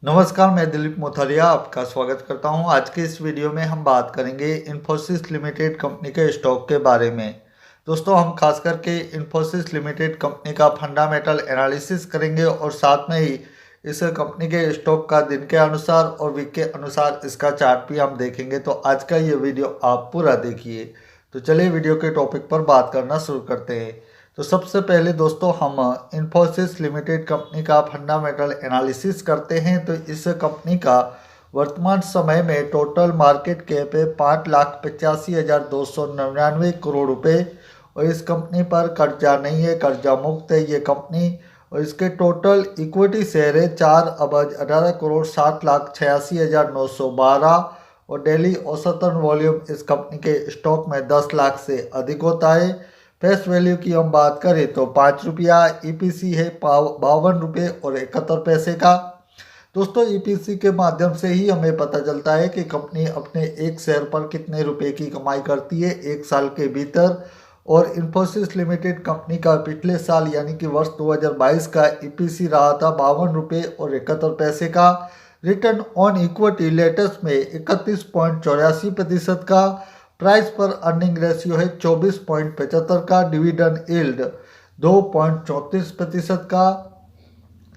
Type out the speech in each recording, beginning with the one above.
नमस्कार, मैं दिलीप मोथलिया आपका स्वागत करता हूं। आज के इस वीडियो में हम बात करेंगे इन्फोसिस लिमिटेड कंपनी के स्टॉक के बारे में। दोस्तों, हम खास करके इन्फोसिस लिमिटेड कंपनी का फंडामेंटल एनालिसिस करेंगे और साथ में ही इस कंपनी के स्टॉक का दिन के अनुसार और वीक के अनुसार इसका चार्ट भी हम देखेंगे। तो आज का ये वीडियो आप पूरा देखिए। तो चलिए वीडियो के टॉपिक पर बात करना शुरू करते हैं। तो सबसे पहले दोस्तों हम इन्फोसिस लिमिटेड कंपनी का फंडामेंटल एनालिसिस करते हैं। तो इस कंपनी का वर्तमान समय में टोटल मार्केट कैप है 5,85,299 करोड़ रुपए और इस कंपनी पर कर्जा नहीं है, कर्जा मुक्त है ये कंपनी। और इसके टोटल इक्विटी शेयर है 4,18,60,86,912 और डेली औसतन वॉल्यूम इस कंपनी के स्टॉक में 10 लाख से अधिक होता है। फेस वैल्यू की हम बात करें तो 5 रुपया, ईपीसी है 52 रुपये और 71 पैसे का। दोस्तों, ईपीसी के माध्यम से ही हमें पता चलता है कि कंपनी अपने एक शेयर पर कितने रुपए की कमाई करती है एक साल के भीतर। और इन्फोसिस लिमिटेड कंपनी का पिछले साल यानी कि वर्ष 2022 का ईपीसी रहा था 52 रुपये और 71 पैसे का। रिटर्न ऑन इक्विटी लेटेस्ट में 31.84% का। प्राइस पर अर्निंग रेशियो है 24.75 का। डिविडेंड यील्ड 2.34% का।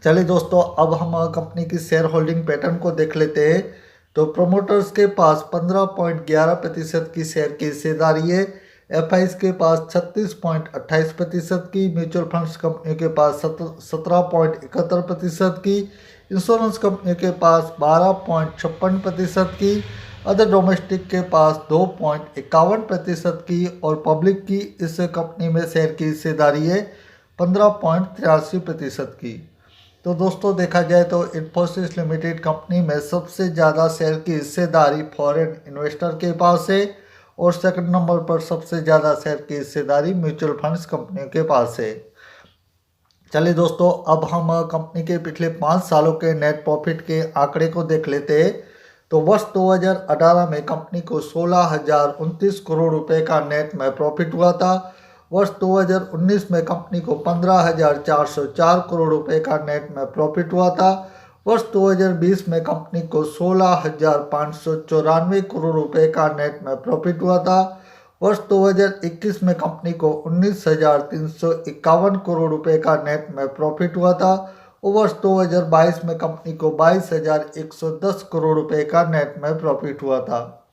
चलिए दोस्तों, अब हम कंपनी की शेयर होल्डिंग पैटर्न को देख लेते हैं। तो प्रोमोटर्स के पास 15.11% की शेयर की हिस्सेदारी है। एफआईज के पास 36.28% की। म्यूचुअल फंड्स कंपनी के पास 17.71% की। इंश्योरेंस कंपनी के पास 12.56% की। अदर डोमेस्टिक के पास 2.51% की और पब्लिक की इस कंपनी में शेयर की हिस्सेदारी है 15.83% की। तो दोस्तों, देखा जाए तो इन्फोसिस लिमिटेड कंपनी में सबसे ज़्यादा शेयर की हिस्सेदारी फॉरेन इन्वेस्टर के पास है और सेकंड नंबर पर सबसे ज़्यादा शेयर की हिस्सेदारी म्यूचुअल फंड्स कंपनियों के पास है। चलिए दोस्तों, अब हम कंपनी के पिछले 5 सालों के नेट प्रॉफिट के आंकड़े को देख लेते हैं। तो वर्ष 2018 में कंपनी को 16,029 करोड़ रुपए का नेट में प्रॉफिट हुआ था। वर्ष 2019 में कंपनी को 15,404 करोड़ रुपए का नेट में प्रॉफिट हुआ था। वर्ष 2020 में कंपनी को 16,594 करोड़ रुपए का नेट में प्रॉफिट हुआ था। वर्ष 2021 में कंपनी को 19,351 करोड़ रुपए का नेट में प्रॉफिट हुआ था और वर्ष 2022 में कंपनी को 22,110 करोड़ रुपए का नेट में प्रॉफिट हुआ था।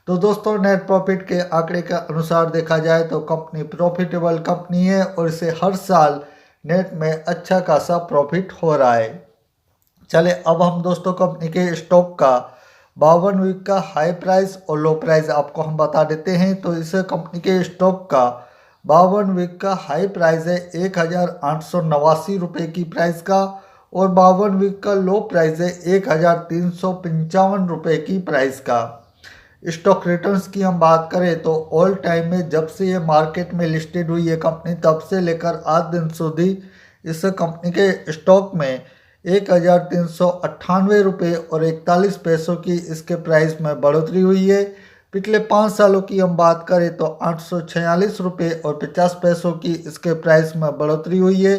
तो दोस्तों, नेट प्रॉफिट के आंकड़े के अनुसार देखा जाए तो कंपनी प्रॉफिटेबल कंपनी है और इसे हर साल नेट में अच्छा खासा प्रॉफिट हो रहा है। चले अब हम दोस्तों कंपनी के स्टॉक का 52 वीक का हाई प्राइस और लो प्राइस आपको हम बता देते हैं। तो इस कंपनी के स्टॉक का 52 वीक का हाई प्राइस है 1,889 रुपये की प्राइस का और 52 वीक का लो प्राइस है 1,355 रुपये की प्राइस का। स्टॉक रिटर्न्स की हम बात करें तो ऑल टाइम में जब से ये मार्केट में लिस्टेड हुई है कंपनी तब से लेकर आज दिन सुधी इस कंपनी के स्टॉक में 1,398 रुपये और 41 पैसों की इसके प्राइस में बढ़ोतरी हुई है। पिछले 5 सालों की हम बात करें तो 846 रुपये और 50 पैसों की इसके प्राइस में बढ़ोतरी हुई है।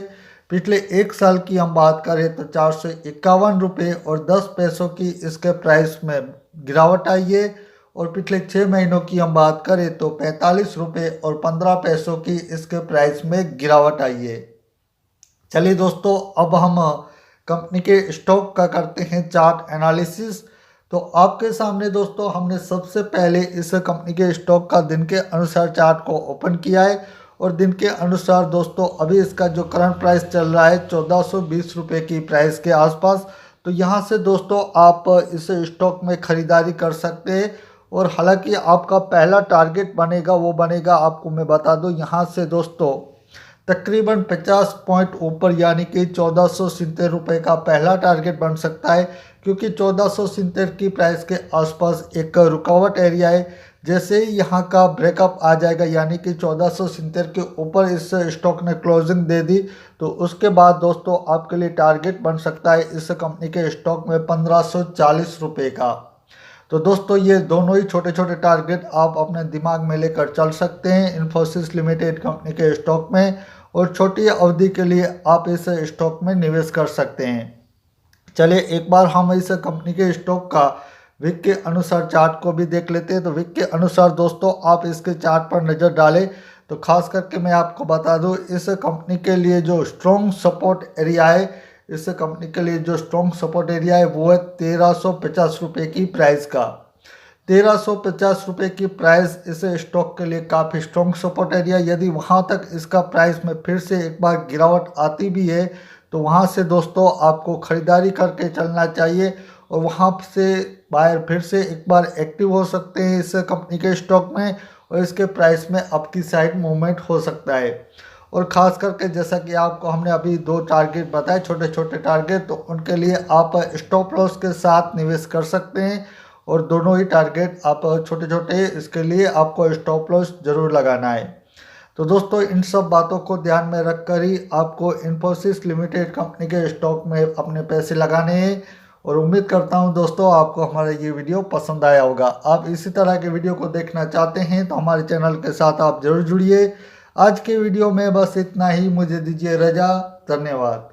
पिछले 1 साल की हम बात करें तो 451 रुपये और 10 पैसों की इसके प्राइस में गिरावट आई है और पिछले 6 महीनों की हम बात करें तो 45 रुपये और 15 पैसों की इसके प्राइस में गिरावट आई है। चलिए दोस्तों, अब हम कंपनी के स्टॉक का करते हैं चार्ट एनालिसिस। तो आपके सामने दोस्तों हमने सबसे पहले इस कंपनी के स्टॉक का दिन के अनुसार चार्ट को ओपन किया है और दिन के अनुसार दोस्तों अभी इसका जो करंट प्राइस चल रहा है 1420 रुपये की प्राइस के आसपास। तो यहाँ से दोस्तों आप इस स्टॉक में ख़रीदारी कर सकते हैं और हालांकि आपका पहला टारगेट बनेगा वो बनेगा, आपको मैं बता दूं, यहाँ से दोस्तों तकरीबन 50 पॉइंट ऊपर यानी कि 1470 रुपये का पहला टारगेट बन सकता है, क्योंकि 1470 की प्राइस के आसपास एक रुकावट एरिया है। जैसे ही यहाँ का ब्रेकअप आ जाएगा यानी कि 1470 के ऊपर इस स्टॉक ने क्लोजिंग दे दी तो उसके बाद दोस्तों आपके लिए टारगेट बन सकता है इस कंपनी के स्टॉक में 1540 रुपये का। तो दोस्तों ये दोनों ही छोटे छोटे टारगेट आप अपने दिमाग में लेकर चल सकते हैं इन्फोसिस लिमिटेड कंपनी के स्टॉक में और छोटी अवधि के लिए आप इस स्टॉक में निवेश कर सकते हैं। चलिए एक बार हम इस कंपनी के स्टॉक का वीक के अनुसार चार्ट को भी देख लेते हैं। तो वीक के अनुसार दोस्तों आप इसके चार्ट पर नज़र डालें तो खास करके मैं आपको बता दूं, इस कंपनी के लिए जो स्ट्रॉन्ग सपोर्ट एरिया है, इस कंपनी के लिए जो स्ट्रॉन्ग सपोर्ट एरिया है वो है 1350 रुपये की प्राइस का। 1350 रुपये की प्राइस इस स्टॉक के लिए काफ़ी स्ट्रॉन्ग सपोर्ट एरिया। यदि वहां तक इसका प्राइस में फिर से एक बार गिरावट आती भी है तो वहां से दोस्तों आपको ख़रीदारी करके चलना चाहिए और वहां से बायर फिर से एक बार एक्टिव हो सकते हैं इस कंपनी के स्टॉक में और इसके प्राइस में अप की साइड मूवमेंट हो सकता है। और ख़ास करके जैसा कि आपको हमने अभी 2 टारगेट बताए, छोटे छोटे टारगेट, तो उनके लिए आप स्टॉप लॉस के साथ निवेश कर सकते हैं और दोनों ही टारगेट आप छोटे छोटे, इसके लिए आपको स्टॉप लॉस ज़रूर लगाना है। तो दोस्तों इन सब बातों को ध्यान में रखकर ही आपको इन्फोसिस लिमिटेड कंपनी के स्टॉक में अपने पैसे लगाने हैं और उम्मीद करता हूं दोस्तों आपको हमारा ये वीडियो पसंद आया होगा। आप इसी तरह के वीडियो को देखना चाहते हैं तो हमारे चैनल के साथ आप जरूर जुड़िए। आज के वीडियो में बस इतना ही, मुझे दीजिए रजा, धन्यवाद।